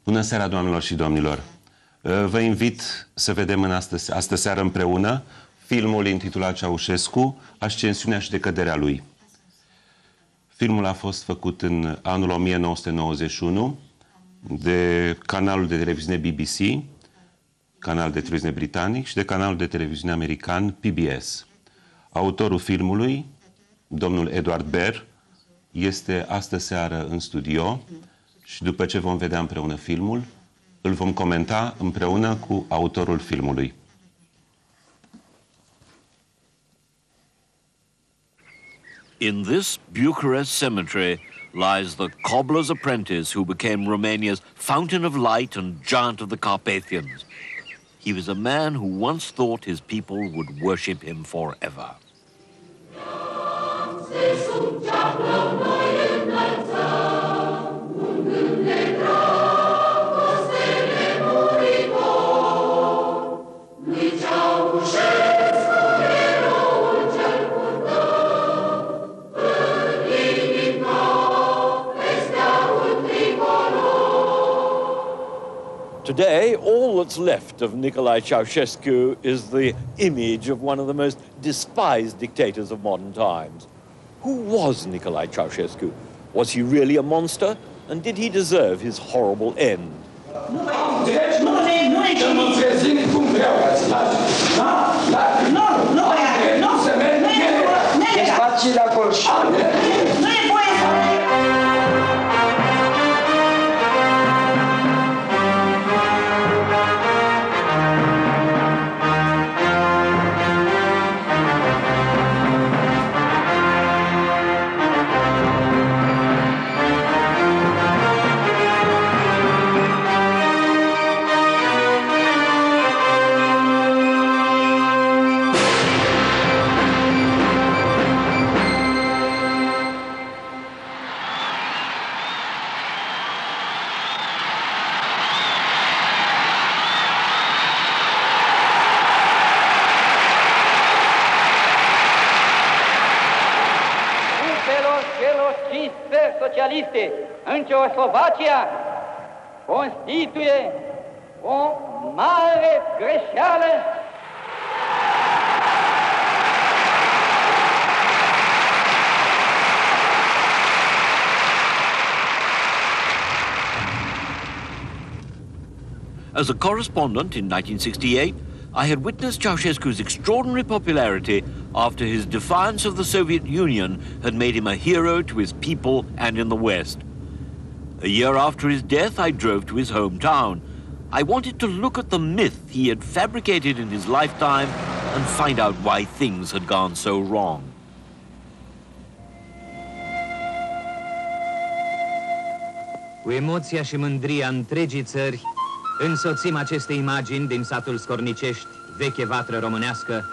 Bună seara, doamnelor și domnilor! Vă invit să vedem în astă seară împreună filmul intitulat Ceaușescu, Ascensiunea și decăderea lui. Filmul a fost făcut în anul 1991 de canalul de televiziune BBC, canal de televiziune britanic, și de canalul de televiziune american PBS. Autorul filmului, domnul Edward Baer, este astă seară în studio și după ce vom vedea împreună filmul, îl vom comenta împreună cu autorul filmului. In this Bucharest cemetery lies the cobbler's apprentice who became Romania's fountain of light and giant of the Carpathians. He was a man who once thought his people would worship him forever. Today, all that's left of Nicolae Ceausescu is the image of one of the most despised dictators of modern times. Who was Nicolae Ceausescu? Was he really a monster? And did he deserve his horrible end? Socialiste în Ceoslovacia constituie o mare greșeală. As a correspondent in 1968, I had witnessed Ceausescu's extraordinary popularity after his defiance of the Soviet Union had made him a hero to his people and in the West. A year after his death, I drove to his hometown. I wanted to look at the myth he had fabricated in his lifetime and find out why things had gone so wrong. Cu emoția și mândria întregii țări, însoțim aceste imagini din satul Scornicești, veche vatră românească,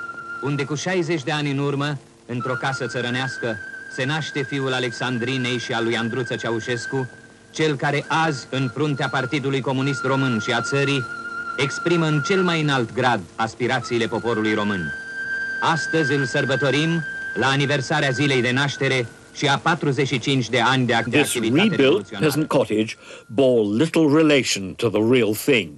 unde cu 60 de ani în urmă, într-o casă țărănească, se naște fiul Alexandrinei și al lui Andruță Ceaușescu, cel care azi, în fruntea Partidului Comunist Român și a țării, exprimă în cel mai înalt grad aspirațiile poporului român. Astăzi îl sărbătorim la aniversarea zilei de naștere și a 45 de ani de activitate revoluționară. This rebuilt peasant cottage bore little relation to the real thing.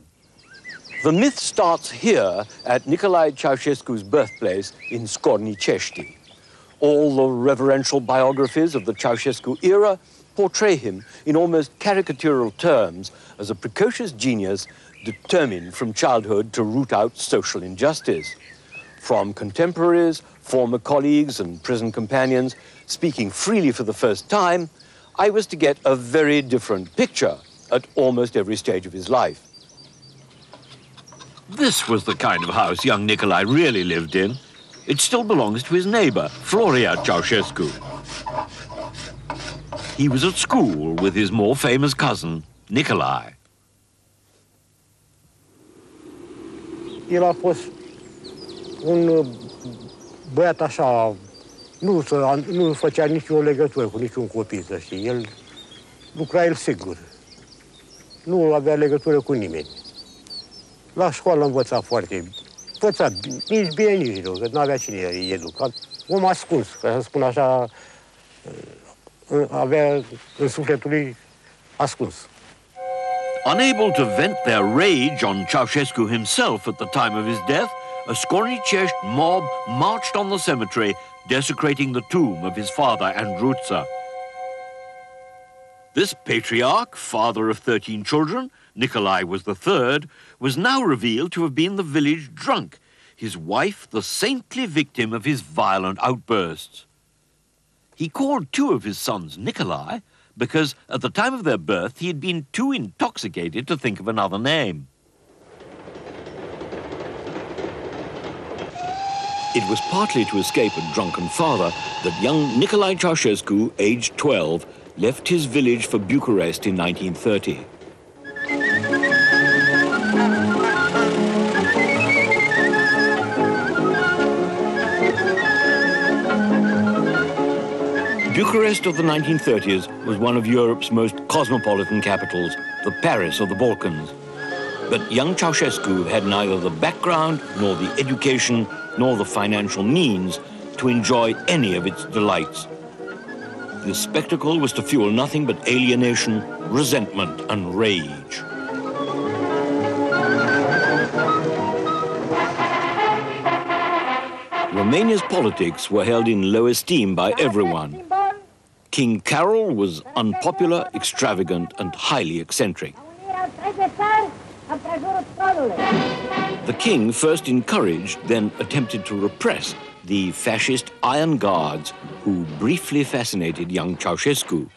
The myth starts here at Nicolae Ceausescu's birthplace in Scornicești. All the reverential biographies of the Ceausescu era portray him in almost caricatural terms as a precocious genius determined from childhood to root out social injustice. From contemporaries, former colleagues and prison companions speaking freely for the first time, I was to get a very different picture at almost every stage of his life. This was the kind of house young Nicolae really lived in. It still belongs to his neighbor, Floria Ceausescu. He was at school with his more famous cousin, Nicolae. El a fost un băiat așa, nu făcea nicio legătură cu niciun copil, să știi. El lucra el singur. Nu avea legătură cu nimeni. La școală învăța foarte bine. Învăța nici bine, nici rău, că nu avea cine educa. Om ascuns, ca să spun așa, avea în sufletul lui ascuns. Unable to vent their rage on Ceausescu himself at the time of his death, a Scornicești mob marched on the cemetery, desecrating the tomb of his father Andruța. This patriarch, father of 13 children, Nicolae was the third, was now revealed to have been the village drunk, his wife the saintly victim of his violent outbursts. He called two of his sons Nicolae because at the time of their birth he had been too intoxicated to think of another name. It was partly to escape a drunken father that young Nicolae Ceausescu, aged 12, left his village for Bucharest in 1930. Bucharest of the 1930s was one of Europe's most cosmopolitan capitals, the Paris of the Balkans. But young Ceausescu had neither the background, nor the education, nor the financial means to enjoy any of its delights. This spectacle was to fuel nothing but alienation, resentment, and rage. Romania's politics were held in low esteem by everyone. King Carol was unpopular, extravagant, and highly eccentric. The king first encouraged, then attempted to repress the fascist Iron Guards who briefly fascinated young Ceausescu.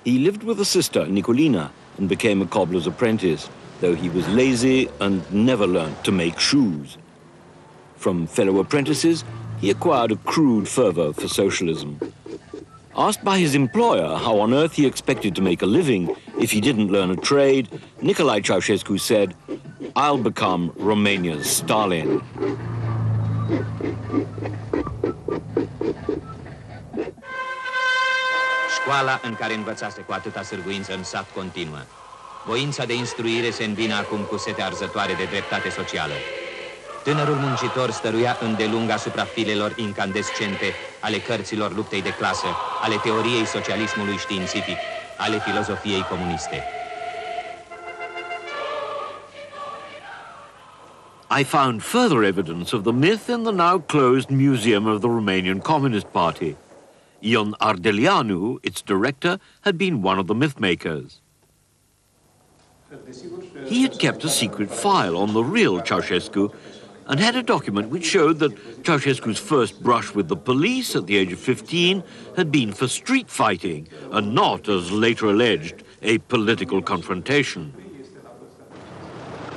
He lived with a sister, Nicolina, and became a cobbler's apprentice, though he was lazy and never learnt to make shoes. From fellow apprentices, he acquired a crude fervor for socialism. Asked by his employer how on earth he expected to make a living if he didn't learn a trade, Nicolae Ceausescu said, "I'll become Romania's Stalin." Școala în care învățase cu atâta sârguință în sat continuă. Voința de instruire se învine acum cu setea arzătoare de dreptate socială. Tânărul muncitor stăruia îndelung asupra filelor incandescente ale cărților luptei de clasă, ale teoriei socialismului științific, ale filozofiei comuniste. I found further evidence of the myth in the now closed Museum of the Romanian Communist Party. Ion Ardeleanu, its director, had been one of the myth makers. He had kept a secret file on the real Ceausescu and had a document which showed that Ceausescu's first brush with the police at the age of 15 had been for street fighting and not, as later alleged, a political confrontation.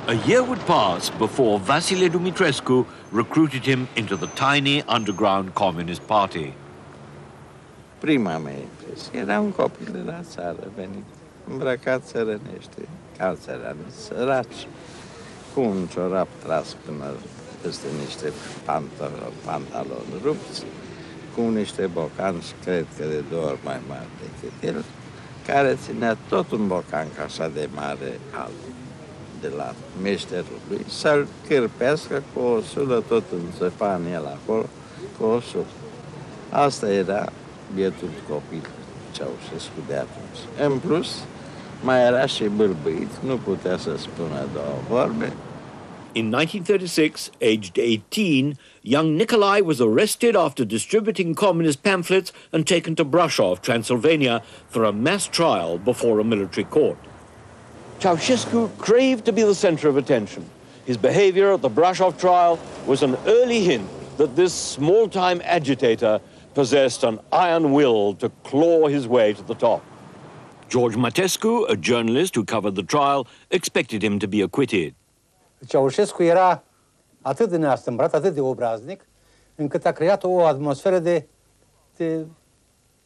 A year would pass before Vasile Dumitrescu recruited him into the tiny underground Communist Party. Prima mea impresie era un copil de la țară venit, îmbrăcat țărănește, ca țărani săraci, cu un ciorap tras până peste niște pantaloni rupți, cu niște bocanci, cred că de 2 ori mai mari decât el, care ținea tot un bocanc așa de mare alb de la meșterul lui, să-l cârpească cu o sulă, tot înțepa în el acolo, cu o sulă. Asta era bietul copil Ceausescu de atunci. În plus, mai era și bâlbâit, nu putea să spună 2 vorbe. In 1936, aged 18, young Nicolae was arrested after distributing communist pamphlets and taken to Brașov, Transylvania, for a mass trial before a military court. Ceausescu craved to be the center of attention. His behavior at the Brașov trial was an early hint that this small-time agitator possessed an iron will to claw his way to the top. George Matescu, a journalist who covered the trial, expected him to be acquitted. Ceausescu era atât de neastâmpărat, atât de obraznic, încât a creat o atmosferă de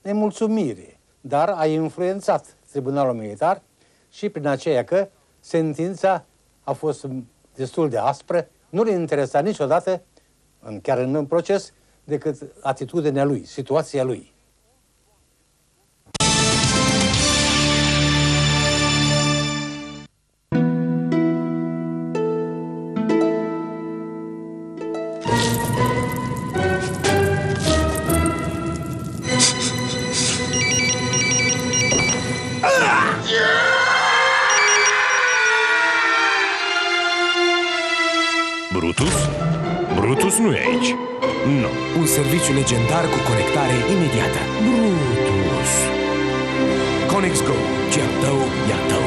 nemulțumire. Dar a influențat tribunalul militar și prin aceea că sentința a fost destul de aspră, nu le interesa niciodată, chiar în proces, decât atitudinea lui, situația lui. nu e aici. Nu. Un serviciu legendar cu conectare imediată. Brutus. Conex Go. Ce-al tău, e al tău.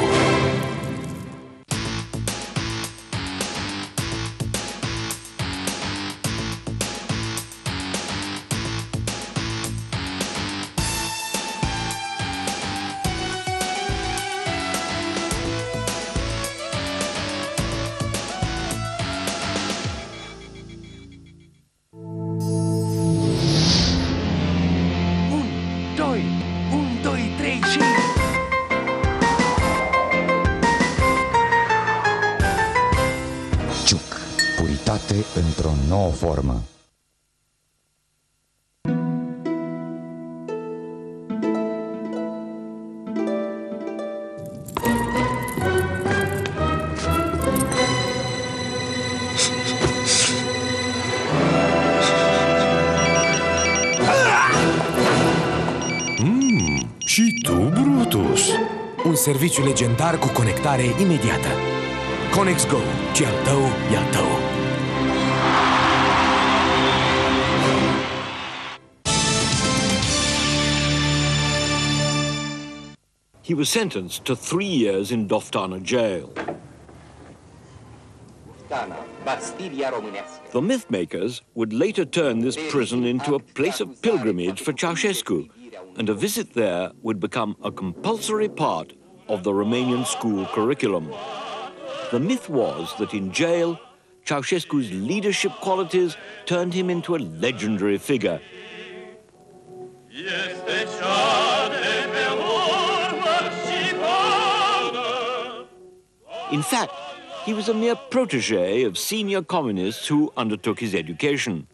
Într-o nouă formă. Și tu, Brutus. Un serviciu legendar cu conectare imediată. Conex Go. Ce-al tău, e al tău. He was sentenced to 3 years in Doftana jail. The mythmakers would later turn this prison into a place of pilgrimage for Ceausescu, and a visit there would become a compulsory part of the Romanian school curriculum. The myth was that in jail, Ceausescu's leadership qualities turned him into a legendary figure. In fact, he was a mere protege of senior communists who undertook his education.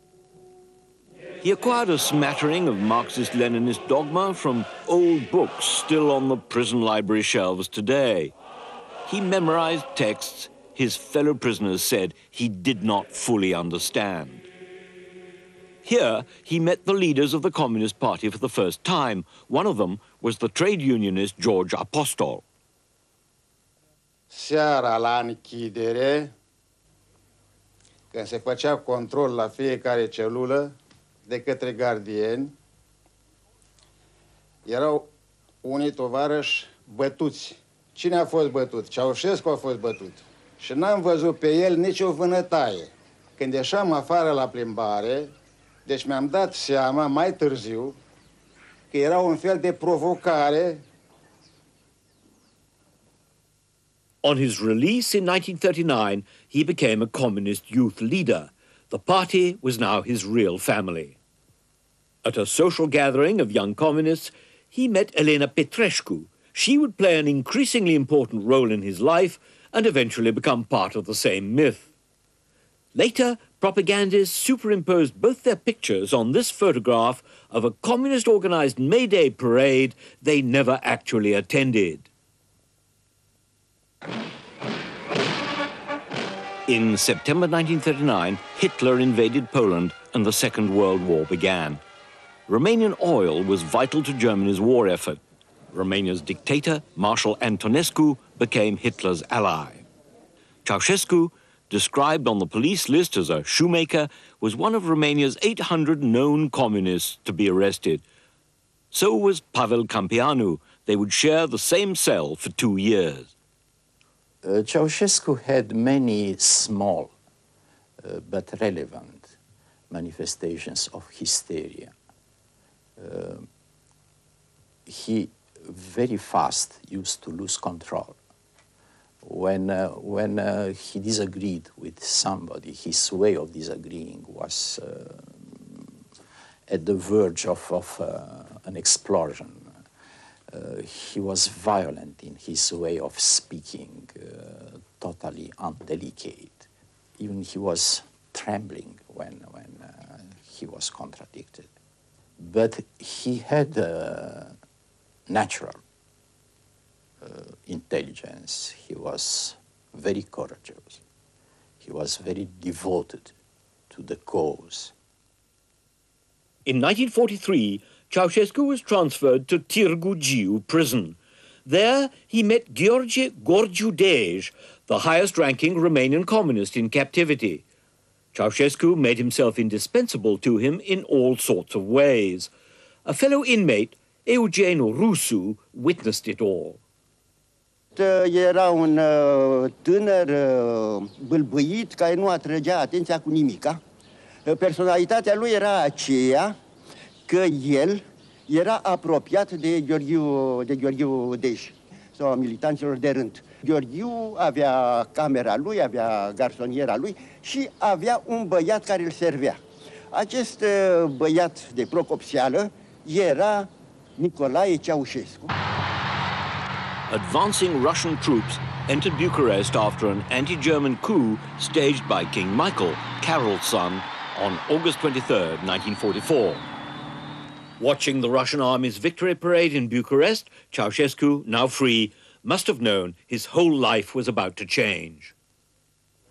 He acquired a smattering of Marxist-Leninist dogma from old books still on the prison library shelves today. He memorized texts his fellow prisoners said he did not fully understand. Here, he met the leaders of the Communist Party for the first time. One of them was the trade unionist George Apostol. Seara la închidere, când se făcea control la fiecare celulă de către gardieni, erau unii tovarăși bătuți. Cine a fost bătut? Ceaușescu a fost bătut. Și n-am văzut pe el nicio vânătaie. Când ieșeam afară la plimbare, deci mi-am dat seama mai târziu că era un fel de provocare. On his release in 1939, he became a communist youth leader. The party was now his real family. At a social gathering of young communists, he met Elena Petrescu. She would play an increasingly important role in his life and eventually become part of the same myth. Later, propagandists superimposed both their pictures on this photograph of a communist-organized May Day parade they never actually attended. In September 1939, Hitler invaded Poland and the Second World War began. Romanian oil was vital to Germany's war effort. Romania's dictator, Marshal Antonescu, became Hitler's ally. Ceausescu, described on the police list as a shoemaker, was one of Romania's 800 known communists to be arrested. So was Pavel Campianu. They would share the same cell for 2 years. Ceausescu had many small but relevant manifestations of hysteria. He very fast used to lose control. When he disagreed with somebody, his way of disagreeing was at the verge of an explosion. He was violent in his way of speaking, totally indelicate. Even he was trembling when he was contradicted. But he had natural intelligence. He was very courageous. He was very devoted to the cause. In 1943, Ceausescu was transferred to Târgu Jiu prison. There, he met Gheorghe Gorgiu Dej, the highest-ranking Romanian communist in captivity. Ceausescu made himself indispensable to him in all sorts of ways. A fellow inmate, Eugen Rusu, witnessed it all. Era un tânăr bâlbâit care nu atrăgea atenția cu nimica. Personalitatea lui era aceea că el era apropiat de Gheorghiu Dej, sau militanților de rând. Gheorghiu avea camera lui, avea garsoniera lui și avea un băiat care îl servea. Acest băiat de procopseală era NICOLAE Ceaușescu. Advancing Russian troops entered Bucharest after an anti-German coup staged by King Michael, Carol's son, on August 23rd, 1944. Watching the Russian army's victory parade in Bucharest, Ceausescu, now free, must have known his whole life was about to change.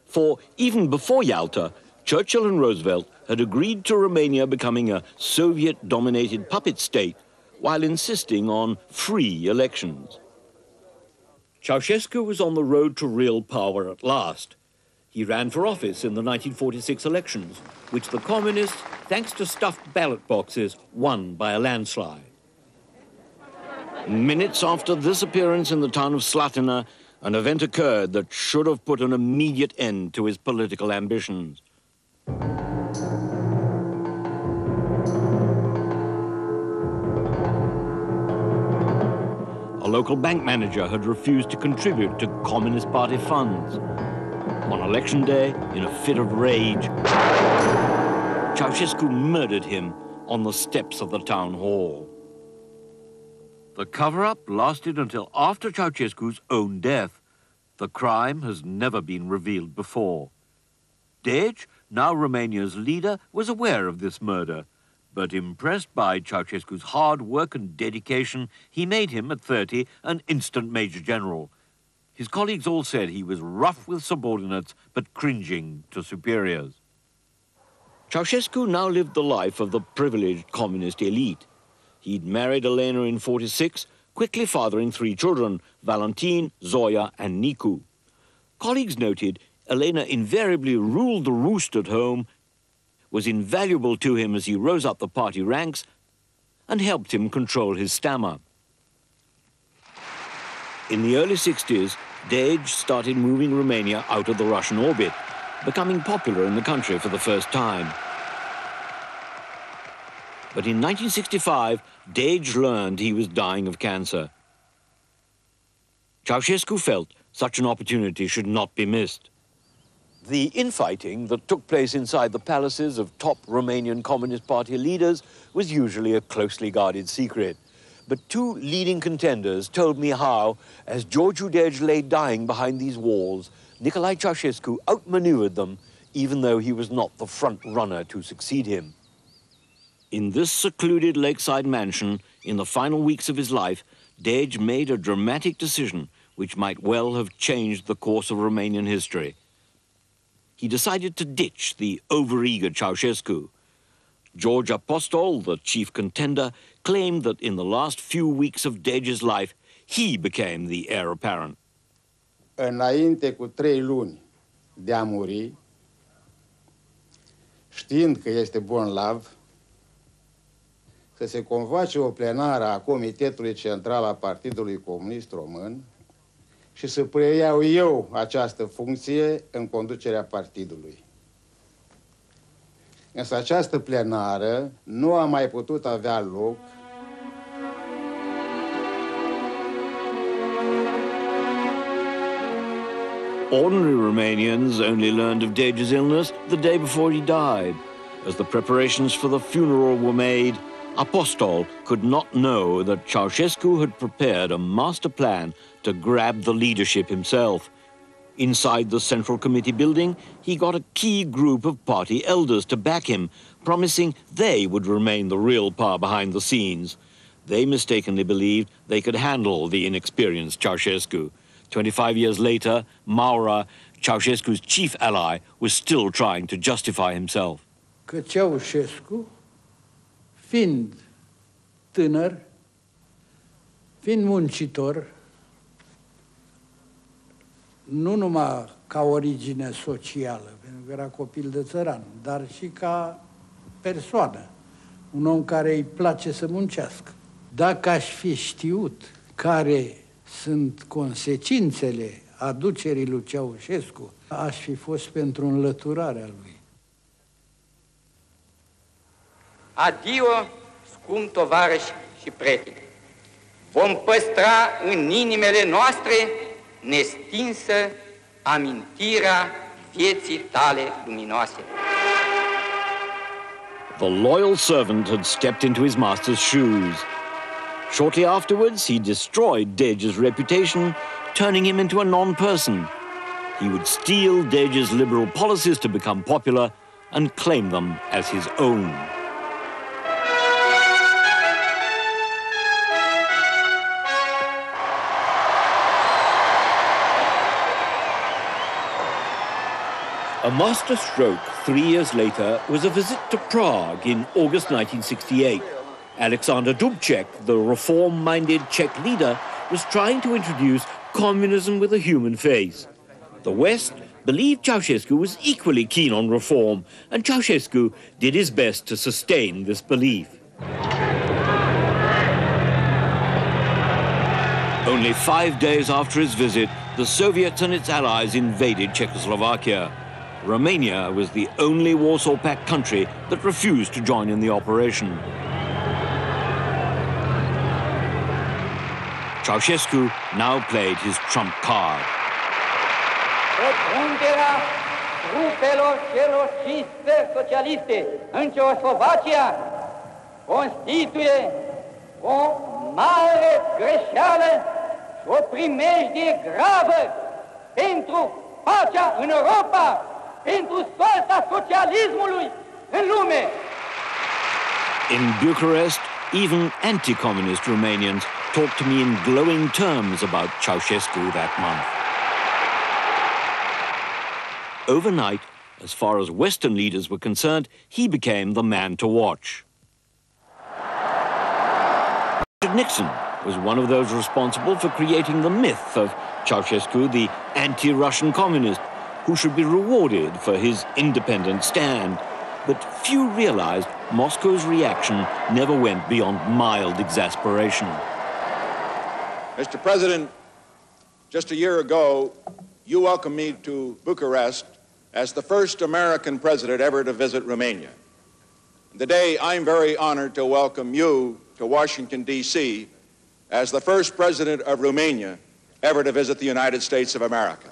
For even before Yalta, Churchill and Roosevelt had agreed to Romania becoming a Soviet-dominated puppet state while insisting on free elections. Ceausescu was on the road to real power at last. He ran for office in the 1946 elections, which the communists, thanks to stuffed ballot boxes, won by a landslide. Minutes after this appearance in the town of Slatina, an event occurred that should have put an immediate end to his political ambitions. A local bank manager had refused to contribute to Communist Party funds. On election day, in a fit of rage, Ceausescu murdered him on the steps of the town hall. The cover-up lasted until after Ceausescu's own death. The crime has never been revealed before. Dej, now Romania's leader, was aware of this murder, but impressed by Ceausescu's hard work and dedication, he made him, at 30, an instant Major General. His colleagues all said he was rough with subordinates, but cringing to superiors. Ceausescu now lived the life of the privileged communist elite. He'd married Elena in 46, quickly fathering 3 children, Valentin, Zoya, and Nicu. Colleagues noted Elena invariably ruled the roost at home, was invaluable to him as he rose up the party ranks, and helped him control his stammer. In the early 60s, Dej started moving Romania out of the Russian orbit, becoming popular in the country for the first time. But in 1965, Dej learned he was dying of cancer. Ceausescu felt such an opportunity should not be missed. The infighting that took place inside the palaces of top Romanian Communist Party leaders was usually a closely guarded secret. But 2 leading contenders told me how, as Georgiu Dej lay dying behind these walls, Nicolae Ceausescu outmaneuvered them, even though he was not the front runner to succeed him. In this secluded lakeside mansion, in the final weeks of his life, Dej made a dramatic decision which might well have changed the course of Romanian history. He decided to ditch the overeager Ceausescu. George Apostol, the chief contender, claimed that in the last few weeks of Dej's life, he became the heir apparent. Înainte cu 3 luni de a muri, știind că este bolnav, să se convoace o plenară a Comitetului Central a Partidului Comunist Român și să preiau eu această funcție în conducerea partidului. Însă această plenară nu a mai putut avea loc Ordinary Romanians only learned of Dej's illness the day before he died. As the preparations for the funeral were made, Apostol could not know that Ceausescu had prepared a master plan to grab the leadership himself. Inside the Central Committee building, he got a key group of party elders to back him, promising they would remain the real power behind the scenes. They mistakenly believed they could handle the inexperienced Ceausescu. 25 years later, Maura, Ceausescu's chief ally, was still trying to justify himself. Că Ceausescu, fiind tânăr, fiind muncitor, nu numai ca origine socială, pentru că era copil de țăran, dar și ca persoană, un om care îi place să muncească. Dacă aș fi știut care sunt consecințele aducerii lui Ceaușescu, aș fi fost pentru înlăturarea lui. Adio, scump tovarăși și prieteni! Vom păstra în inimile noastre nestinsă amintirea vieții tale luminoase. The loyal servant had stepped into his master's shoes. Shortly afterwards, he destroyed Dege's reputation, turning him into a non-person. He would steal Dege's liberal policies to become popular and claim them as his own. A masterstroke 3 years later was a visit to Prague in August 1968. Alexander Dubček, the reform-minded Czech leader, was trying to introduce communism with a human face. The West believed Ceausescu was equally keen on reform, and Ceausescu did his best to sustain this belief. Only 5 days after his visit, the Soviets and its allies invaded Czechoslovakia. Romania was the only Warsaw Pact country that refused to join in the operation. Ceausescu now played his trump card. Pătrunderea trupelor celor 5 țări socialiste în Ceoslovacia constituie o mare greșeală și o primejdie gravă pentru pacea în Europa, pentru soarta socialismului în lume. In Bucharest, even anti-communist Romanians talked to me in glowing terms about Ceausescu that month. Overnight, as far as Western leaders were concerned, he became the man to watch. Richard Nixon was one of those responsible for creating the myth of Ceausescu, the anti-Russian communist, who should be rewarded for his independent stand. But few realized Moscow's reaction never went beyond mild exasperation. Mr. President, just a year ago, you welcomed me to Bucharest as the first American president ever to visit Romania. Today, I'm very honored to welcome you to Washington, D.C. as the first president of Romania ever to visit the United States of America.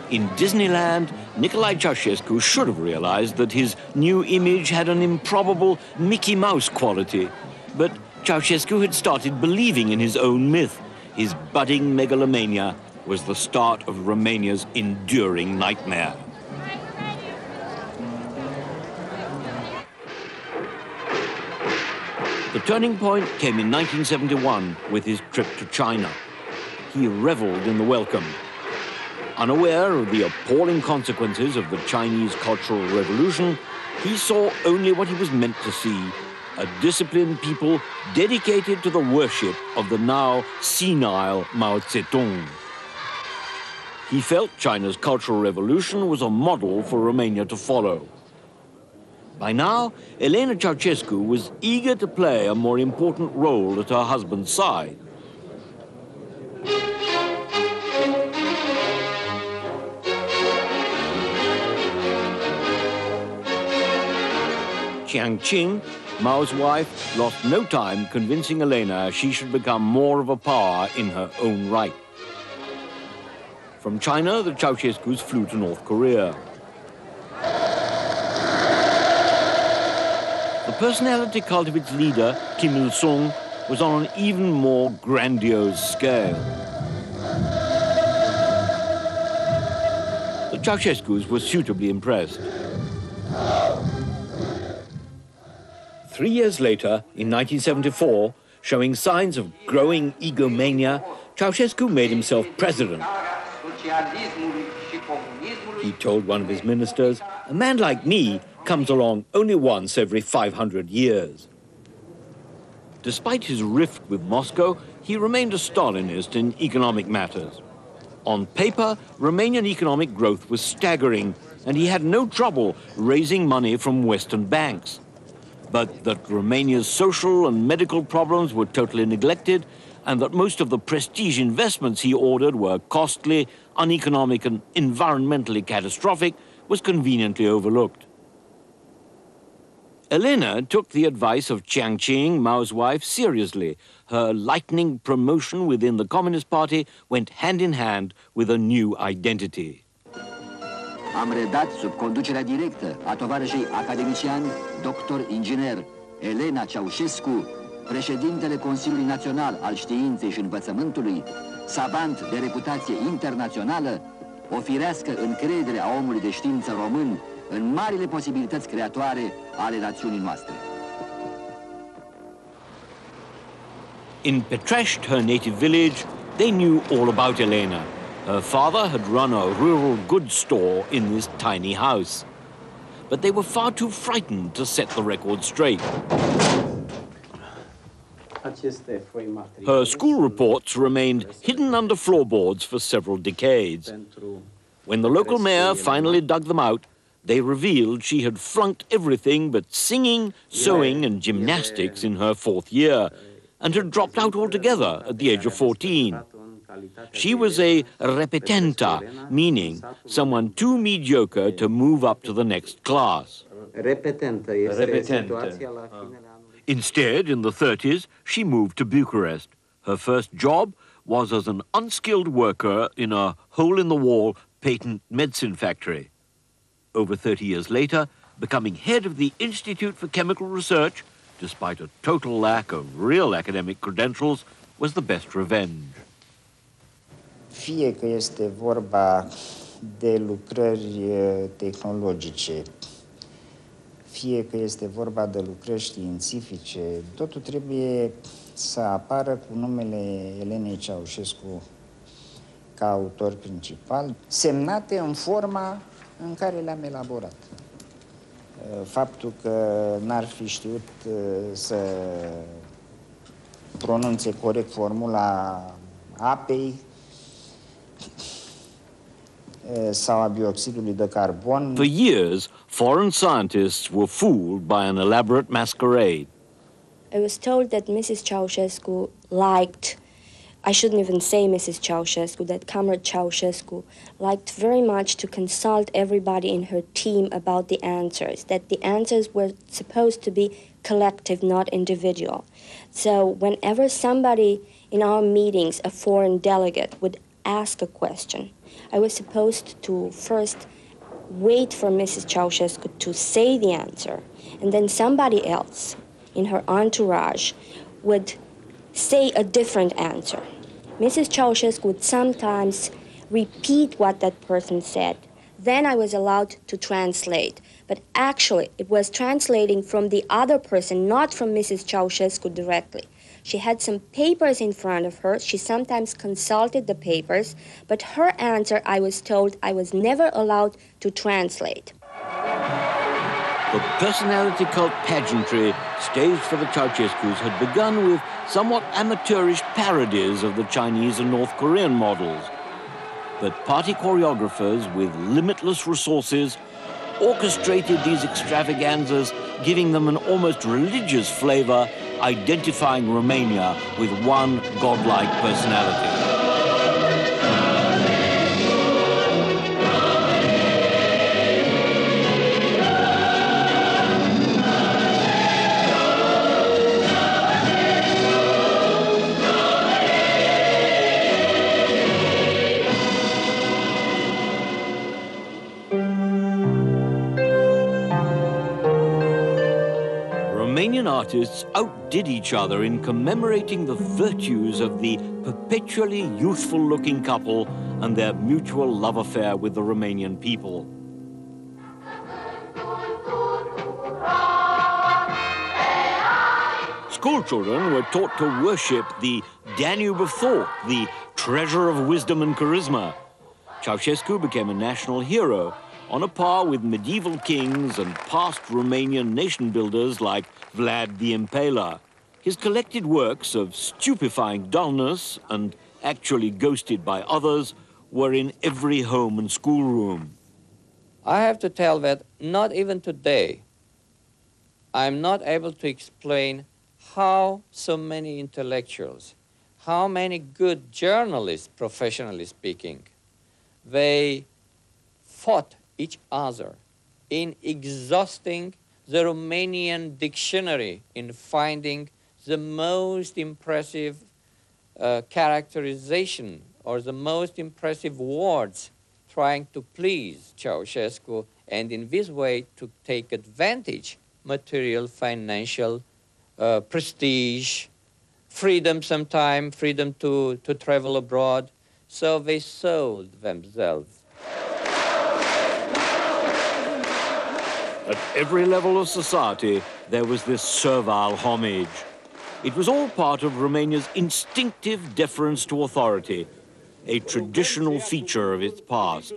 In Disneyland, NICOLAE Ceausescu should have realized that his new image had an improbable Mickey Mouse quality. But Ceausescu had started believing in his own myth. His budding megalomania was the start of Romania's enduring nightmare. The turning point came in 1971 with his trip to China. He reveled in the welcome. Unaware of the appalling consequences of the Chinese Cultural Revolution, he saw only what he was meant to see, a disciplined people dedicated to the worship of the now senile Mao Zedong. He felt China's Cultural Revolution was a model for Romania to follow. By now, Elena Ceausescu was eager to play a more important role at her husband's side. Chiang Ching, Mao's wife, lost no time convincing Elena she should become more of a power in her own right. From China, the Ceausescus flew to North Korea. The personality cult of its leader, Kim Il-sung, was on an even more grandiose scale. The Ceausescus were suitably impressed. 3 years later, in 1974, showing signs of growing egomania, Ceausescu made himself president. He told one of his ministers, "A man like me comes along only once every 500 years. Despite his rift with Moscow, he remained a Stalinist in economic matters. On paper, Romanian economic growth was staggering, and he had no trouble raising money from Western banks. But that Romania's social and medical problems were totally neglected, and that most of the prestige investments he ordered were costly, uneconomic, and environmentally catastrophic, was conveniently overlooked. Elena took the advice of Chiang Ching, Mao's wife, seriously. Her lightning promotion within the Communist Party went hand in hand with a new identity. Am redat sub conducerea directă a tovarășei academician, doctor inginer Elena Ceaușescu, președintele Consiliului Național al Științei și Învățământului, savant de reputație internațională, o firească încredere a omului de știință român în marile posibilități creatoare ale națiunii noastre. In Petrăști, her native village, they knew all about Elena. Her father had run a rural goods store in this tiny house. But they were far too frightened to set the record straight. Her school reports remained hidden under floorboards for several decades. When the local mayor finally dug them out, they revealed she had flunked everything but singing, sewing, and gymnastics in her 4th year, and had dropped out altogether at the age of 14. She was a repetenta, meaning someone too mediocre to move up to the next class. Instead, in the 30s, she moved to Bucharest. Her first job was as an unskilled worker in a hole-in-the-wall patent medicine factory. Over 30 years later, becoming head of the Institute for Chemical Research, despite a total lack of real academic credentials, was the best revenge. Fie că este vorba de lucrări tehnologice, fie că este vorba de lucrări științifice, totul trebuie să apară cu numele Elenei Ceaușescu ca autor principal, semnate în forma în care le-am elaborat. Faptul că n-ar fi știut să pronunțe corect formula apei sau a bioxidului de carbon. For years, foreign scientists were fooled by an elaborate masquerade. I was told that Mrs. Ceaușescu liked, I shouldn't even say Mrs. Ceaușescu, that Comrade Ceaușescu liked very much to consult everybody in her team about the answers, that the answers were supposed to be collective, not individual. So whenever somebody in our meetings, a foreign delegate, would ask a question, I was supposed to first wait for Mrs. Ceaușescu to say the answer, and then somebody else in her entourage would say a different answer. Mrs. Ceaușescu would sometimes repeat what that person said. Then I was allowed to translate. But actually, it was translating from the other person, not from Mrs. Ceaușescu directly. She had some papers in front of her. She sometimes consulted the papers, but her answer, I was told, I was never allowed to translate. The personality cult pageantry staged for the Ceaușescus had begun with somewhat amateurish parodies of the Chinese and North Korean models. But party choreographers with limitless resources orchestrated these extravaganzas, giving them an almost religious flavor, identifying Romania with one godlike personality. Romanian artists outdid each other in commemorating the virtues of the perpetually youthful-looking couple and their mutual love affair with the Romanian people. School children were taught to worship the Danube of thought, the treasure of wisdom and charisma. Ceaușescu became a national hero, on a par with medieval kings and past Romanian nation builders like Vlad the Impaler. His collected works of stupefying dullness and actually ghosted by others were in every home and schoolroom. I have to tell that not even today, I'm not able to explain how so many intellectuals, how many good journalists, professionally speaking, they fought each other in exhausting the Romanian dictionary, in finding the most impressive characterization or the most impressive words, trying to please Ceausescu, and in this way to take advantage, material, financial, prestige, freedom sometimes, freedom to travel abroad. So they sold themselves. At every level of society, there was this servile homage. It was all part of Romania's instinctive deference to authority, a traditional feature of its past.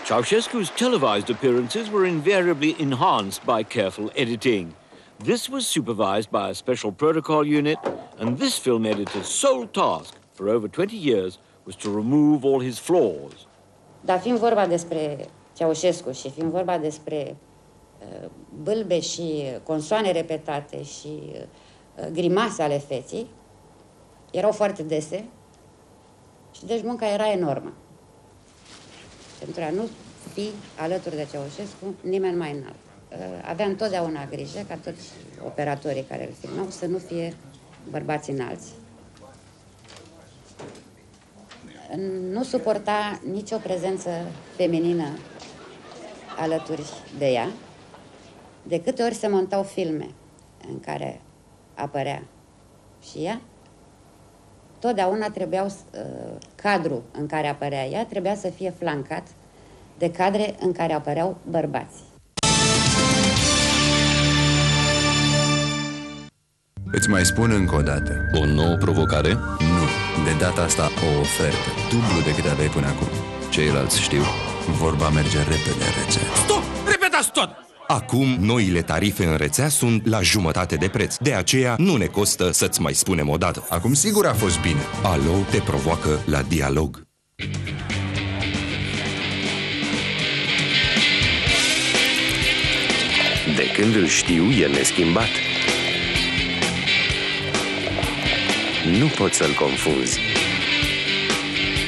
Ceausescu's televised appearances were invariably enhanced by careful editing. This was supervised by a special protocol unit, and this film editor's sole task for over 20 years was to remove all his flaws. Dar fiind vorba despre Ceaușescu și fiind vorba despre bâlbe și consoane repetate și grimase ale feții, erau foarte dese și deci munca era enormă. Pentru a nu fi alături de Ceaușescu nimeni mai înalt. Avea întotdeauna grijă ca toți operatorii care îl filmau să nu fie bărbați înalți. Nu suporta nicio prezență feminină alături de ea. De câte ori se montau filme în care apărea și ea, totdeauna trebuiau, cadrul în care apărea ea trebuia să fie flancat de cadre în care apăreau bărbați. Îți mai spun încă o dată. O nouă provocare? Nu. De data asta o ofertă. Dublu decât aveai până acum. Ceilalți știu. Vorba merge repede în rețea. Stop! Repetați tot! Acum, noile tarife în rețea sunt la jumătate de preț. De aceea, nu ne costă să-ți mai spunem o dată. Acum sigur a fost bine. Alo te provoacă la dialog. De când îl știu, e neschimbat. Nu poți să-l confunzi.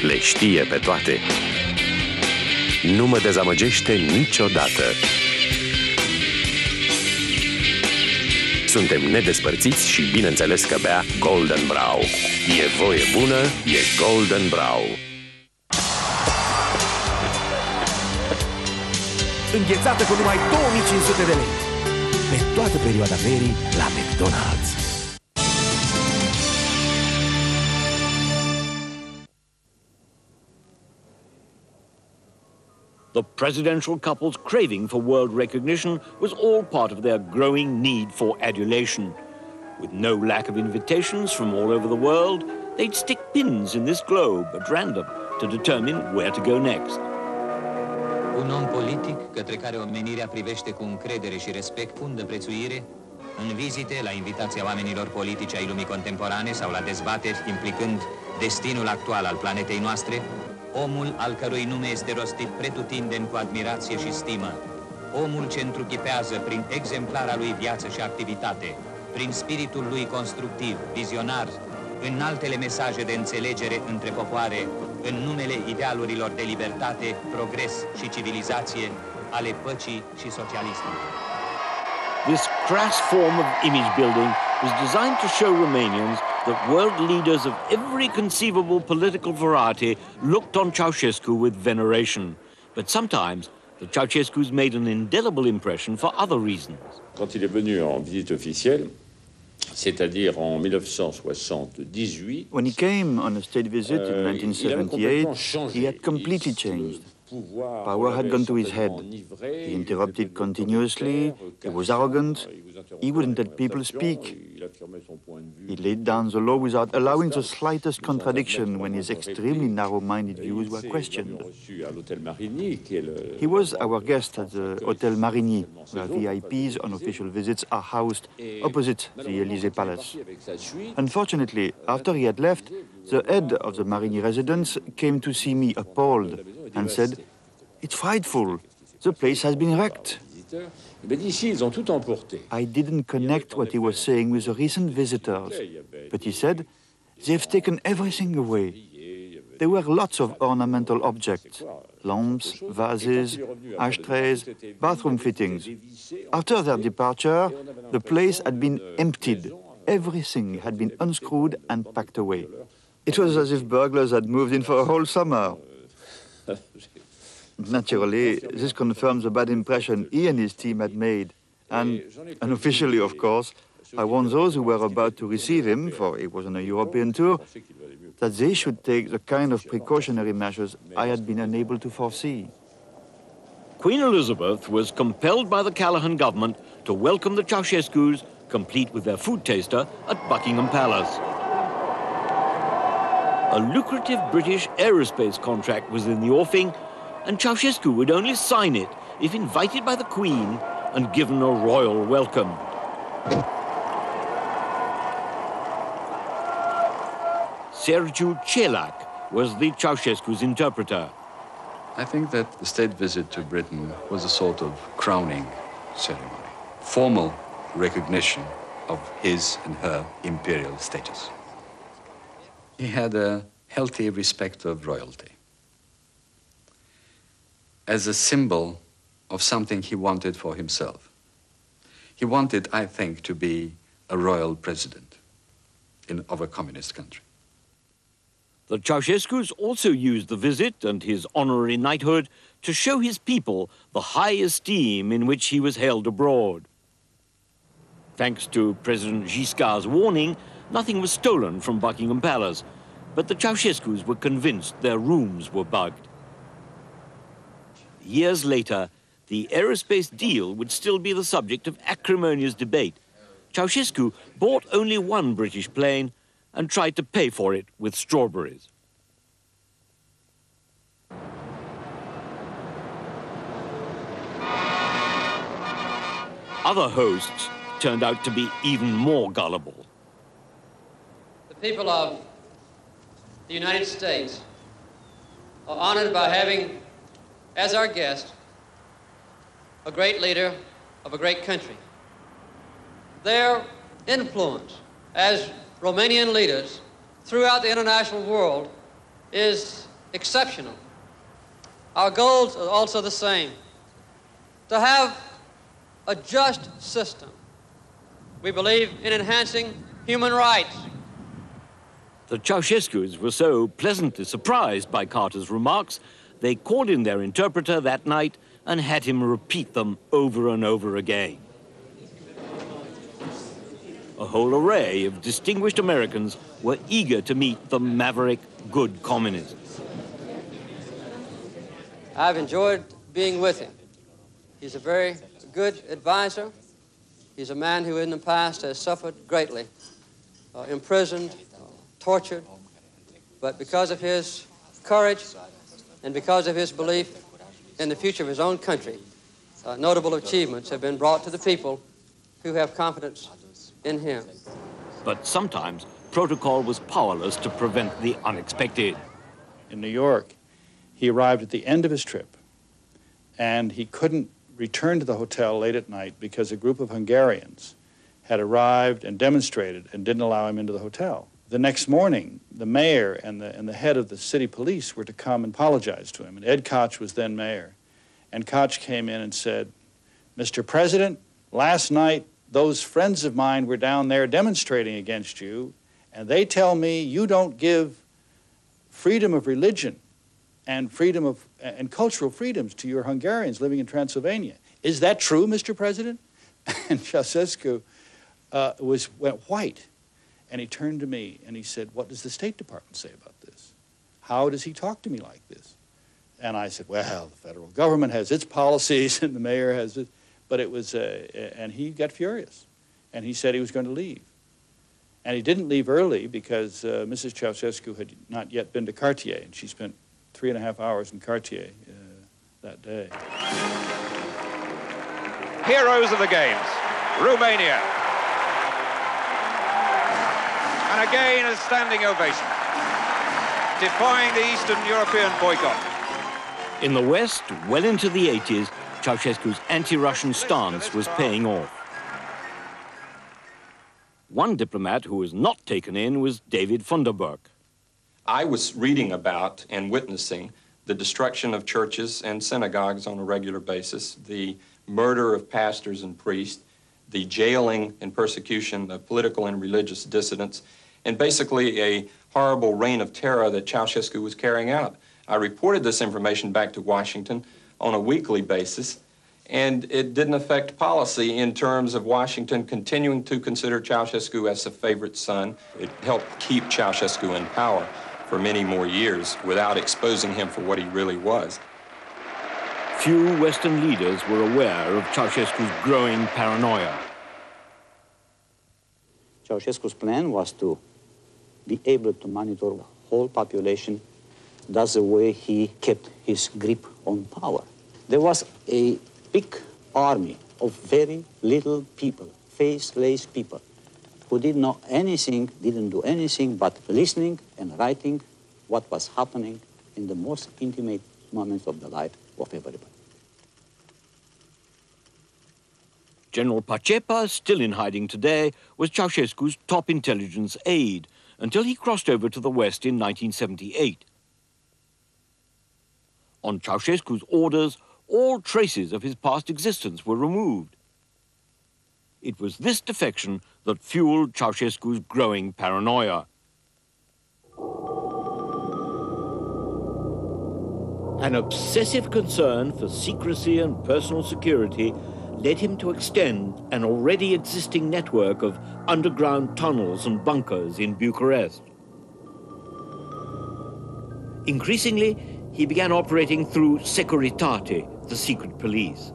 Le știe pe toate. Nu mă dezamăgește niciodată. Suntem nedespărțiți și bineînțeles că bea Golden Brau. E voie bună, e Golden Brau. Înghețată cu numai 2500 de lei. Pe toată perioada verii la McDonald's. The presidential couple's craving for world recognition was all part of their growing need for adulation. With no lack of invitations from all over the world, they'd stick pins in this globe at random to determine where to go next. Un om politic către care omenirea privește cu încredere și respect fundă prețuire, în vizite, la invitația oamenilor politici ai lumii contemporane sau la dezbateri implicând destinul actual al planetei noastre, omul al cărui nume este rostit pretutindeni cu admirație și stimă, omul ce întruchipează prin exemplara lui viață și activitate, prin spiritul lui constructiv, vizionar, înaltele mesaje de înțelegere între popoare, în numele idealurilor de libertate, progres și civilizație, ale păcii și socialismului. This crass form of image building was designed to show Romanians that world leaders of every conceivable political variety looked on Ceausescu with veneration. But sometimes the Ceausescus made an indelible impression for other reasons. Quand il est venu en visite officielle, c'est-à-dire en 1978, when he came on a state visit in 1978, he had completely changed. Power had gone to his head. He interrupted continuously, he was arrogant, he wouldn't let people speak. He laid down the law without allowing the slightest contradiction when his extremely narrow-minded views were questioned. He was our guest at the Hôtel Marigny, where VIPs on official visits are housed opposite the Élysée Palace. Unfortunately, after he had left, the head of the Marigny residence came to see me appalled and said, "It's frightful. The place has been wrecked." I didn't connect what he was saying with the recent visitors, but he said, "They've taken everything away." There were lots of ornamental objects, lamps, vases, ashtrays, bathroom fittings. After their departure, the place had been emptied. Everything had been unscrewed and packed away. It was as if burglars had moved in for a whole summer. Naturally, this confirms the bad impression he and his team had made. And unofficially, of course, I warned those who were about to receive him, for he was on a European tour, that they should take the kind of precautionary measures I had been unable to foresee. Queen Elizabeth was compelled by the Callaghan government to welcome the Ceausescus, complete with their food taster, at Buckingham Palace. A lucrative British aerospace contract was in the offing, and Ceausescu would only sign it if invited by the Queen and given a royal welcome. Sergiu Celac was the Ceausescu's interpreter. I think that the state visit to Britain was a sort of crowning ceremony, formal recognition of his and her imperial status. He had a healthy respect of royalty as a symbol of something he wanted for himself. He wanted, I think, to be a royal president of a communist country. The Ceausescus also used the visit and his honorary knighthood to show his people the high esteem in which he was held abroad. Thanks to President Giscard's warning, nothing was stolen from Buckingham Palace, but the Ceausescus were convinced their rooms were bugged. Years later, the aerospace deal would still be the subject of acrimonious debate. Ceausescu bought only one British plane and tried to pay for it with strawberries. Other hosts turned out to be even more gullible. The people of the United States are honored by having as our guest a great leader of a great country. Their influence as Romanian leaders throughout the international world is exceptional. Our goals are also the same: to have a just system. We believe in enhancing human rights. The Ceausescus were so pleasantly surprised by Carter's remarks, they called in their interpreter that night and had him repeat them over and over again. A whole array of distinguished Americans were eager to meet the maverick good communist. I've enjoyed being with him. He's a very good advisor. He's a man who in the past has suffered greatly, imprisoned, tortured, but because of his courage and because of his belief in the future of his own country, notable achievements have been brought to the people who have confidence in him. But sometimes protocol was powerless to prevent the unexpected. In New York, he arrived at the end of his trip, and he couldn't return to the hotel late at night because a group of Hungarians had arrived and demonstrated and didn't allow him into the hotel. The next morning, the mayor and the head of the city police were to come and apologize to him, and Ed Koch was then mayor. And Koch came in and said, "Mr. President, last night those friends of mine were down there demonstrating against you, and they tell me you don't give freedom of religion and freedom of and cultural freedoms to your Hungarians living in Transylvania. Is that true, Mr. President?" And Ceausescu went white, and he turned to me and he said, "What does the State Department say about this? How does he talk to me like this?" And I said, "Well, the federal government has its policies and the mayor has it." But it was, and he got furious, and he said he was going to leave. And he didn't leave early because Mrs. Ceausescu had not yet been to Cartier, and she spent 3.5 hours in Cartier that day. Heroes of the Games, Romania. And again a standing ovation, defying the Eastern European boycott. In the West, well into the 80s, Ceausescu's anti-Russian stance was paying off. One diplomat who was not taken in was David Funderburk. I was reading about and witnessing the destruction of churches and synagogues on a regular basis, the murder of pastors and priests, the jailing and persecution of political and religious dissidents, and basically a horrible reign of terror that Ceausescu was carrying out. I reported this information back to Washington on a weekly basis, and it didn't affect policy in terms of Washington continuing to consider Ceausescu as a favorite son. It helped keep Ceausescu in power for many more years without exposing him for what he really was. Few Western leaders were aware of Ceausescu's growing paranoia. Ceausescu's plan was to be able to monitor the whole population. That's the way he kept his grip on power. There was a big army of very little people, faceless people, who didn't know anything, didn't do anything but listening and writing what was happening in the most intimate moments of the life of everybody. General Pacepa, still in hiding today, was Ceausescu's top intelligence aide until he crossed over to the West in 1978. On Ceausescu's orders, all traces of his past existence were removed. It was this defection that fueled Ceausescu's growing paranoia. An obsessive concern for secrecy and personal security led him to extend an already existing network of underground tunnels and bunkers in Bucharest. Increasingly, he began operating through Securitate, the secret police.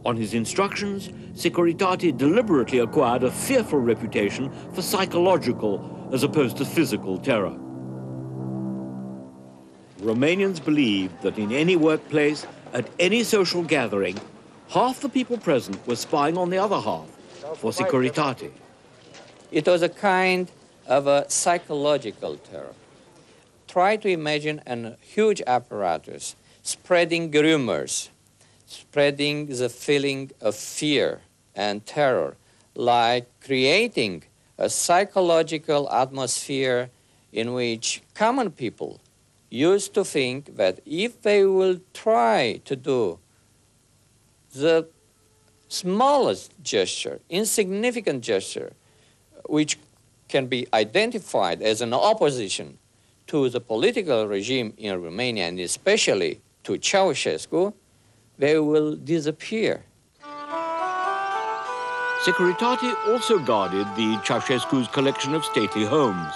On his instructions, Securitate deliberately acquired a fearful reputation for psychological as opposed to physical terror. Romanians believed that in any workplace, at any social gathering, half the people present were spying on the other half for Securitate. It was a kind of a psychological terror. Try to imagine a huge apparatus spreading rumors, spreading the feeling of fear and terror, like creating a psychological atmosphere in which common people used to think that if they will try to do the smallest gesture, insignificant gesture, which can be identified as an opposition to the political regime in Romania, and especially to Ceausescu, they will disappear. Securitate also guarded the Ceausescu's collection of stately homes.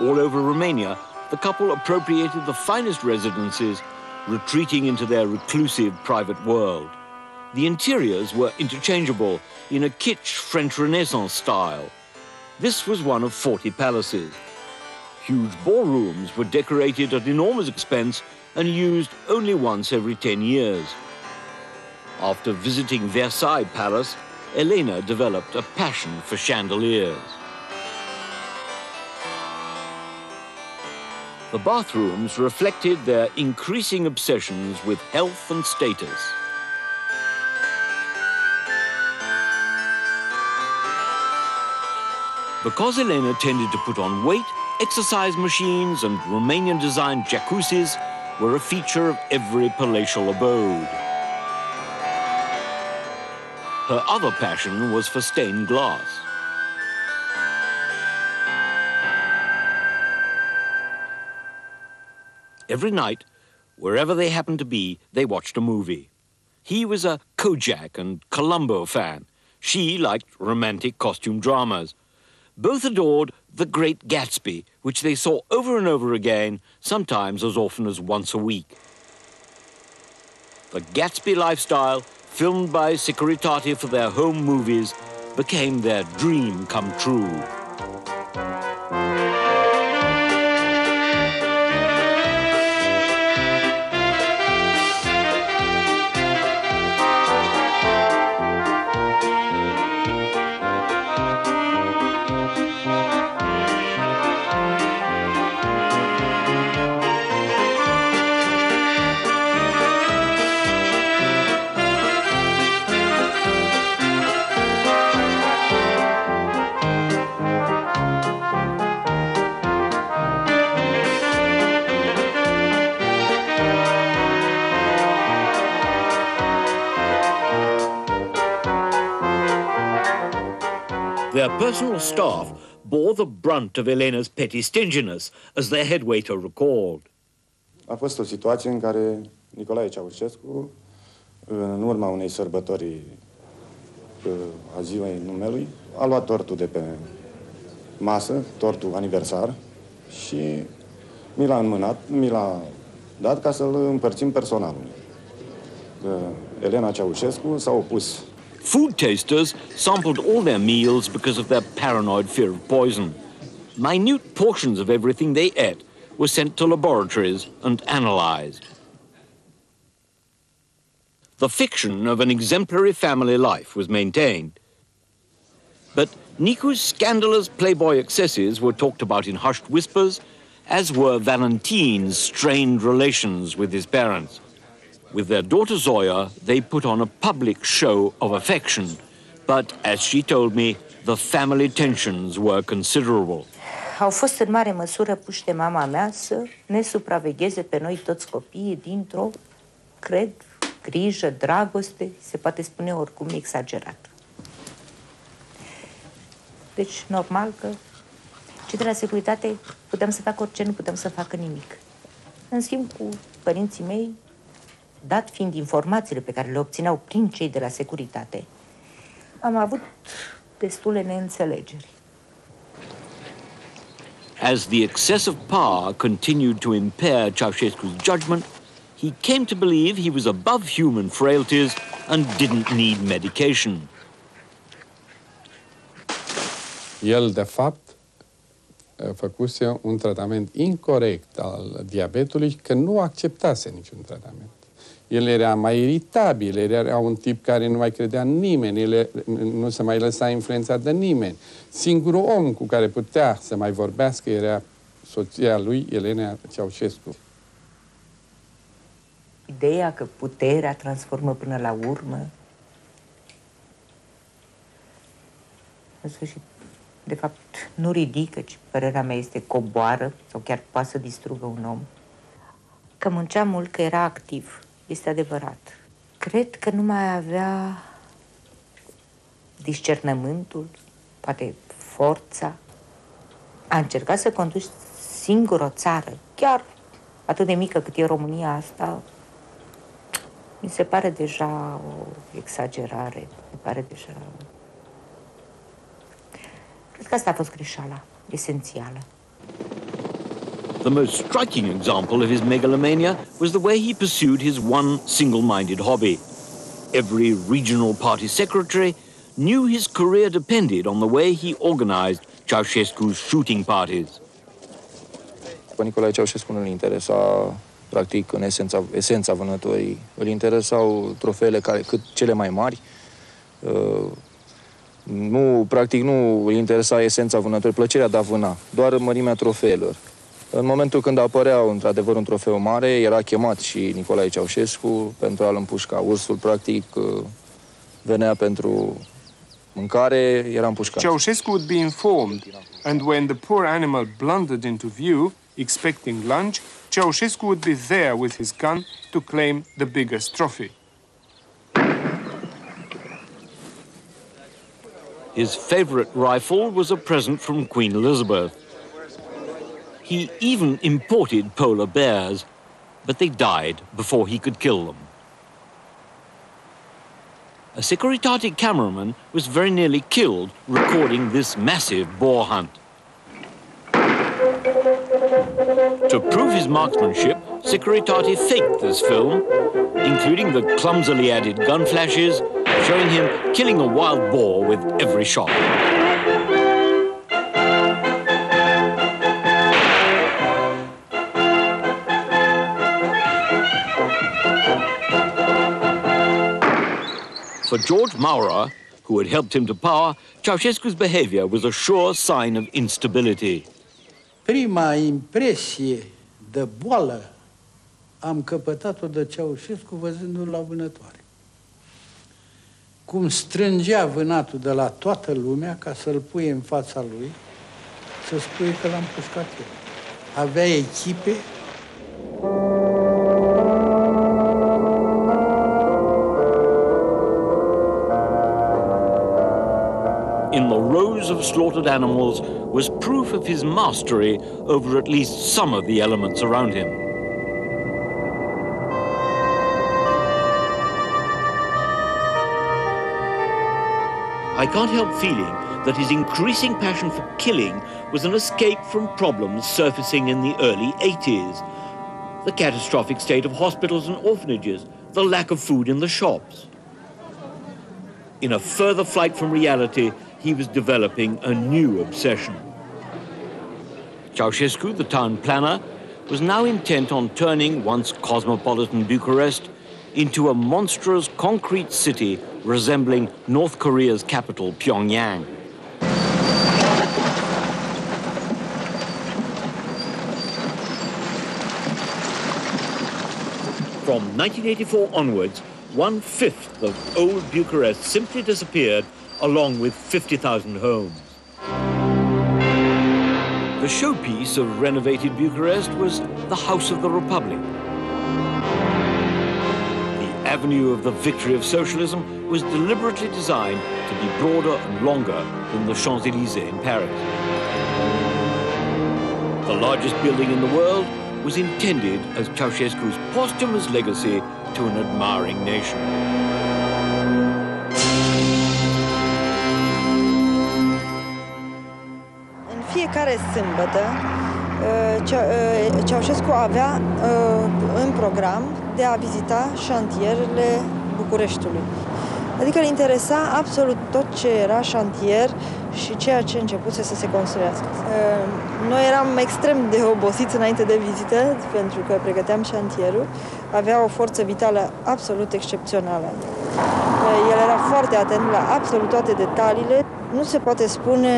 All over Romania, the couple appropriated the finest residences, retreating into their reclusive private world. The interiors were interchangeable in a kitsch French Renaissance style. This was one of 40 palaces. Huge ballrooms were decorated at enormous expense and used only once every 10 years. After visiting Versailles Palace, Elena developed a passion for chandeliers. The bathrooms reflected their increasing obsessions with health and status. Because Elena tended to put on weight, exercise machines and Romanian-designed jacuzzis were a feature of every palatial abode. Her other passion was for stained glass. Every night, wherever they happened to be, they watched a movie. He was a Kojak and Columbo fan. She liked romantic costume dramas. Both adored The Great Gatsby, which they saw over and over again, sometimes as often as once a week. The Gatsby lifestyle, filmed by Securitate for their home movies, became their dream come true. Their personal staff bore the brunt of Elena's petty stinginess, as their head waiter recalled. A fost o situație în care Nicolae Ceaușescu, în urma unei sărbători a ziua numelui, a luat tortul de pe masă, tortul aniversar, și mi l-a înmânat, mi l-a dat ca să-l împărțim personalului. Elena Ceaușescu s-a opus. Food tasters sampled all their meals because of their paranoid fear of poison. Minute portions of everything they ate were sent to laboratories and analyzed. The fiction of an exemplary family life was maintained. But Nicu's scandalous playboy excesses were talked about in hushed whispers, as were Valentin's strained relations with his parents. With their daughter Zoya, they put on a public show of affection. But, as she told me, the family tensions were considerable. Au fost în mare măsură puși de mama mea să ne supravegheze pe noi toți copiii dintr-o, cred, grijă, dragoste, se poate spune oricum exagerat. Deci, normal că cei de la securitate puteam să facă orice, nu puteam să facă nimic. În schimb, cu părinții mei, dat fiind informațiile pe care le obțineau prin cei de la securitate, am avut destule neînțelegeri. As the excessive power continued to impair Ceaușescu's judgment, he came to believe he was above human frailties and didn't need medication. El, de fapt, făcuse un tratament incorect al diabetului, că nu acceptase niciun tratament. El era mai iritabil, era un tip care nu mai credea în nimeni, nu se mai lăsa influențat de nimeni. Singurul om cu care putea să mai vorbească era soția lui, Elena Ceaușescu. Ideea că puterea transformă până la urmă, în sfârșit, de fapt, nu ridică, ci părerea mea este coboară sau chiar poate să distrugă un om. Că muncea mult, că era activ, este adevărat. Cred că nu mai avea discernământul, poate forța. A încercat să conduci singur o țară, chiar atât de mică cât e România asta, mi se pare deja o exagerare, mi pare deja... Cred că asta a fost greșeala esențială. The most striking example of his megalomania was the way he pursued his one single-minded hobby. Every regional party secretary knew his career depended on the way he organized Ceaușescu's shooting parties. Nicolae Ceaușescu nu-l interesa, practic, în esența vânătorii. Îl interesau trofeele cât cele mai mari. Practic nu îl interesa esența vânătorii, plăcerea de a vâna, doar mărimea trofeelor. În momentul când apărea, într-adevăr, un trofeu mare, era chemat și Nicolae Ceaușescu pentru a-l împușca. Ursul, practic, venea pentru mâncare, era împușcat. Ceaușescu would be informed, and when the poor animal blundered into view, expecting lunch, Ceaușescu would be there with his gun to claim the biggest trophy. His favorite rifle was a present from Queen Elizabeth. He even imported polar bears, but they died before he could kill them. A Securitate cameraman was very nearly killed recording this massive boar hunt. To prove his marksmanship, Securitate faked this film, including the clumsily added gun flashes, showing him killing a wild boar with every shot. For George Maurer, who had helped him to power, Ceaușescu's behavior was a sure sign of instability. Prima impresie de boală am căpătat-o de Ceaușescu văzându-l la vânătoare. Cum strângea vânatul de la toată lumea ca să-l pui în fața lui, să spui că l-am pușcat eu. Avea echipe. in the rows of slaughtered animals was proof of his mastery over at least some of the elements around him. I can't help feeling that his increasing passion for killing was an escape from problems surfacing in the early 80s. The catastrophic state of hospitals and orphanages, the lack of food in the shops. In a further flight from reality, he was developing a new obsession. Ceausescu, the town planner, was now intent on turning once cosmopolitan Bucharest into a monstrous concrete city resembling North Korea's capital, Pyongyang. From 1984 onwards, 1/5 of old Bucharest simply disappeared, along with 50,000 homes. The showpiece of renovated Bucharest was the House of the Republic. The Avenue of the Victory of Socialism was deliberately designed to be broader and longer than the Champs-Élysées in Paris. The largest building in the world was intended as Ceausescu's posthumous legacy to an admiring nation. În fiecare sâmbătă, Ceausescu avea în program de a vizita șantierele Bucureștiului. Adică îl interesa absolut tot ce era șantier și ceea ce începuse să se construiască. Noi eram extrem de obosiți înainte de vizită, pentru că pregăteam șantierul. Avea o forță vitală absolut excepțională. El era foarte atent la absolut toate detaliile. Nu se poate spune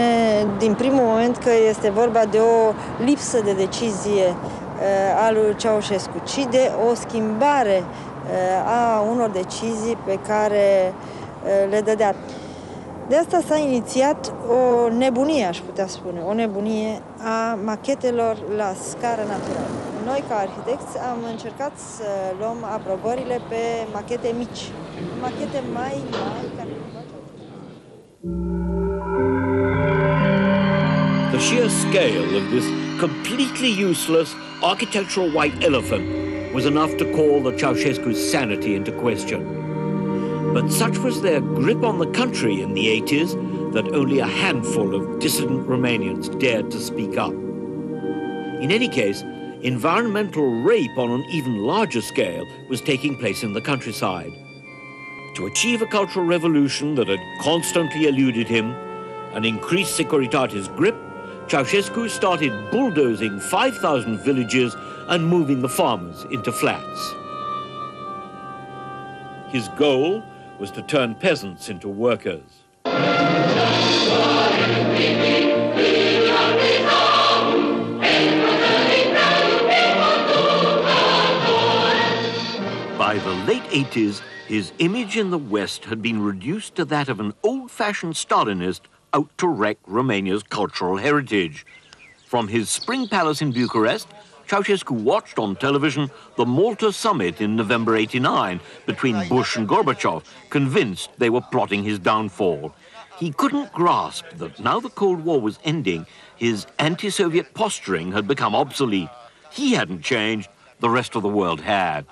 din primul moment că este vorba de o lipsă de decizie a lui Ceausescu, ci de o schimbare a unor decizii pe care le dădea. De asta s-a inițiat o nebunie, aș putea spune, o nebunie a machetelor la scară naturală. Noi, ca arhitecți, am încercat să luăm aprobările pe machete mici, machete mai mari care The sheer scale of this completely useless architectural white elephant was enough to call the Ceausescu's sanity into question. But such was their grip on the country in the 80s that only a handful of dissident Romanians dared to speak up. In any case, environmental rape on an even larger scale was taking place in the countryside. To achieve a cultural revolution that had constantly eluded him and increase Securitate's grip, Ceausescu started bulldozing 5,000 villages and moving the farmers into flats. His goal was to turn peasants into workers. By the late 80s, his image in the West had been reduced to that of an old-fashioned Stalinist out to wreck Romania's cultural heritage. From his spring palace in Bucharest, Ceausescu watched on television the Malta summit in November '89 between Bush and Gorbachev, convinced they were plotting his downfall. He couldn't grasp that now the Cold War was ending, his anti-Soviet posturing had become obsolete. He hadn't changed, the rest of the world had.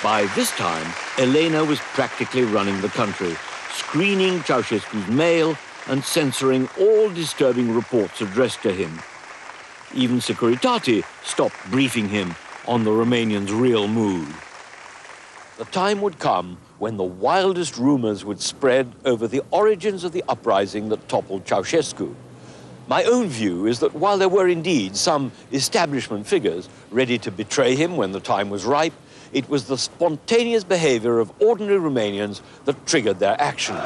By this time, Elena was practically running the country, screening Ceausescu's mail and censoring all disturbing reports addressed to him. Even Securitate stopped briefing him on the Romanians' real mood. The time would come when the wildest rumors would spread over the origins of the uprising that toppled Ceausescu. My own view is that while there were indeed some establishment figures ready to betray him when the time was ripe, it was the spontaneous behavior of ordinary Romanians that triggered their action.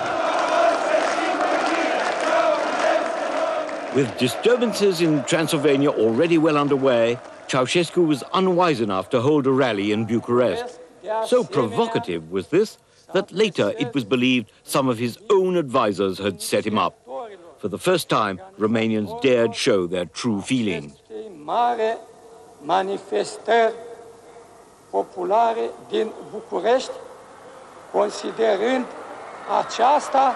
With disturbances in Transylvania already well underway, Ceausescu was unwise enough to hold a rally in Bucharest. So provocative was this that later it was believed some of his own advisors had set him up. For the first time, Romanians dared show their true feelings. Populare din București, considerând aceasta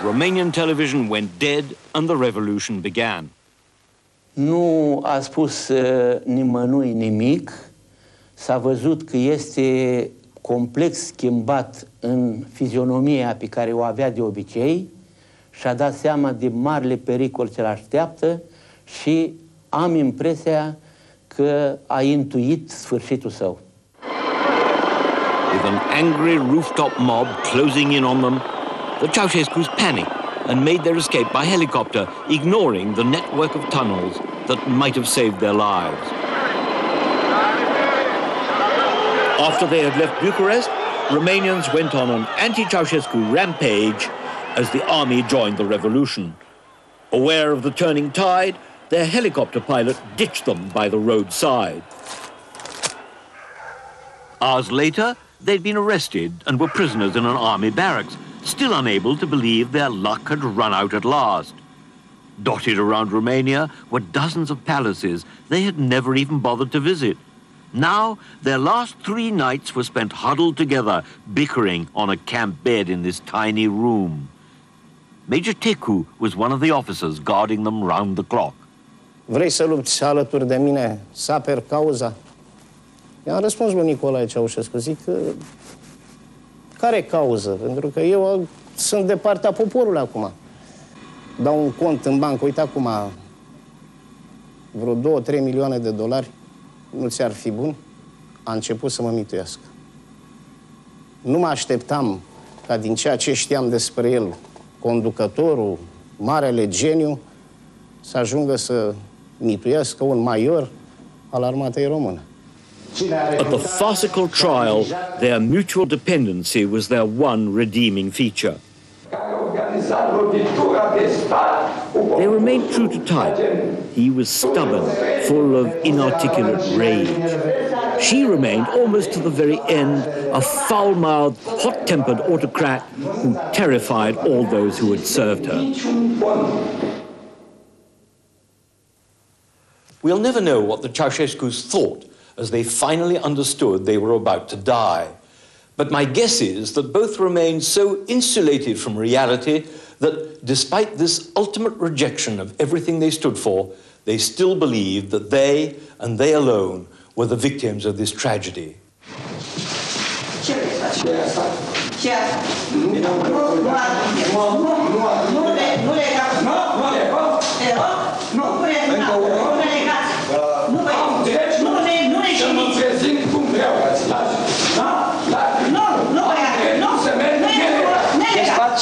Romanian television went dead and the revolution began. Nu a spus nimănui nimic. S-a văzut că este complex schimbat în fizionomia pe care o avea de obicei și-a dat seama de marile pericol ce l-așteaptă și am impresia că a intuit sfârșitul său. With an angry rooftop mob closing in on them, the Ceausescus panicked and made their escape by helicopter, ignoring the network of tunnels that might have saved their lives. After they had left Bucharest, Romanians went on an anti-Ceausescu rampage as the army joined the revolution. Aware of the turning tide, their helicopter pilot ditched them by the roadside. Hours later, they'd been arrested and were prisoners in an army barracks, still unable to believe their luck had run out at last. Dotted around Romania were dozens of palaces they had never even bothered to visit. Now, their last 3 nights were spent huddled together, bickering on a camp bed in this tiny room. Major Tecu was one of the officers guarding them round the clock. Vrei să lupți alături de mine, să aperi cauza? I-am răspuns lui Nicolae Ceaușescu, zic că care cauză? Pentru că eu sunt de partea poporului acum. Dau un cont în bancă, uite acum, vreo 2-3 milioane de dolari, nu ți-ar fi bun? A început să mă mituiască. Nu mă așteptam ca din ceea ce știam despre el, conducătorul, marele geniu, să ajungă să mituiască un major al armatei române. At the farcical trial, their mutual dependency was their one redeeming feature. They remained true to type. He was stubborn, full of inarticulate rage. She remained almost to the very end a foul-mouthed, hot-tempered autocrat who terrified all those who had served her. We'll never know what the Ceausescus thought as they finally understood they were about to die. But my guess is that both remained so insulated from reality that despite this ultimate rejection of everything they stood for, they still believed that they, and they alone, were the victims of this tragedy.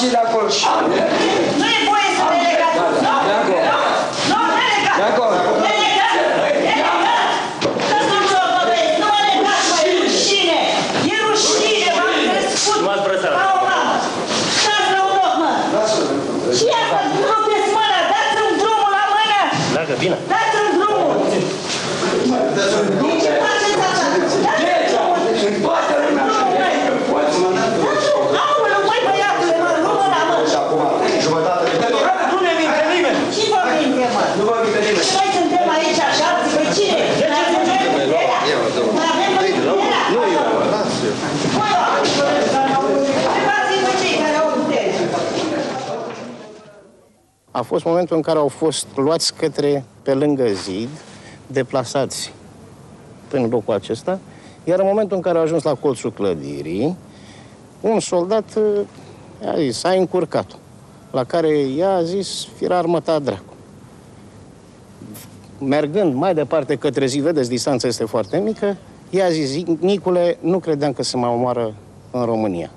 Și de acolo. Nu e voie să ne legați. Nu, nelegat. De acolo. Nelegat. Că-ți nu mă băbăieți. Nu mă legați, mă, e rușine. E rușine, m-am crescut. Ca o mamă. Stați la un loc, mă. Și asta, rupeți mâna, dați-mi drumul la mână. Dacă, bine. Dați-mi drumul. De ce faceți așa? Dați-mi drumul. Toată lumea așa. Aoleu, măi, băiatule, mă, nu mă la mă. Jumătate de nu ne minte nimeni. Și vă minte, mă. Nu vă minte nimeni. Și noi suntem aici așa, pe cine? N-avem puterea. N-avem puterea. Nu eu, las eu. Întrebați-vă cei care au putere. A fost momentul în care au fost luați către, pe lângă zid, deplasați prin locul acesta, iar în momentul în care au ajuns la colțul clădirii, un soldat i-a zis, a încurcat-o, la care i-a zis, firarmă ta dracu. Mergând mai departe către zi, vedeți, distanța este foarte mică, i-a zis, Nicolae, nu credeam că se mai omoară în România.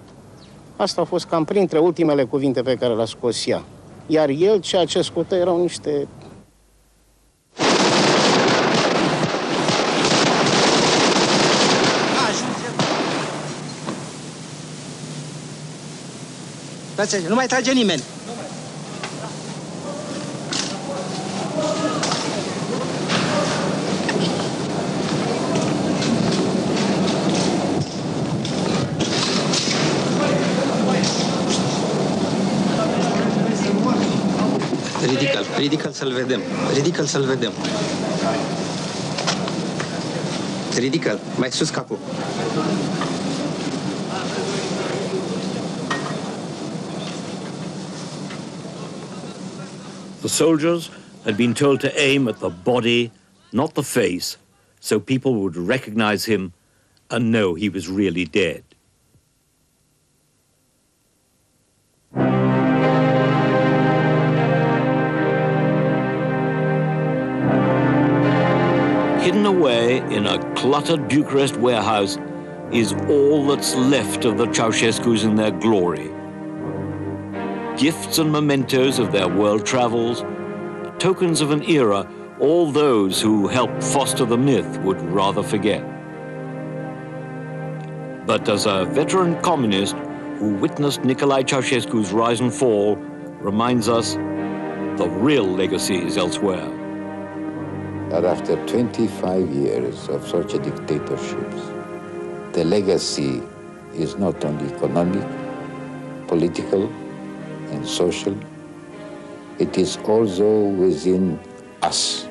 Asta a fost cam printre ultimele cuvinte pe care le-a scos ea. Iar el, ceea ce scotă, erau niște... Nu mai trage nimeni. Ridică-l să-l vedem. Ridică-l să-l vedem. Ridică-l. Mai sus capul. The soldiers had been told to aim at the body, not the face, so people would recognize him and know he was really dead. Hidden away in a cluttered Bucharest warehouse is all that's left of the Ceausescus in their glory. Gifts and mementos of their world travels, tokens of an era all those who helped foster the myth would rather forget. But as a veteran communist who witnessed Nicolae Ceausescu's rise and fall reminds us, the real legacy is elsewhere. That after 25 years of such a dictatorships, the legacy is not only economic, political, and social, it is also within us.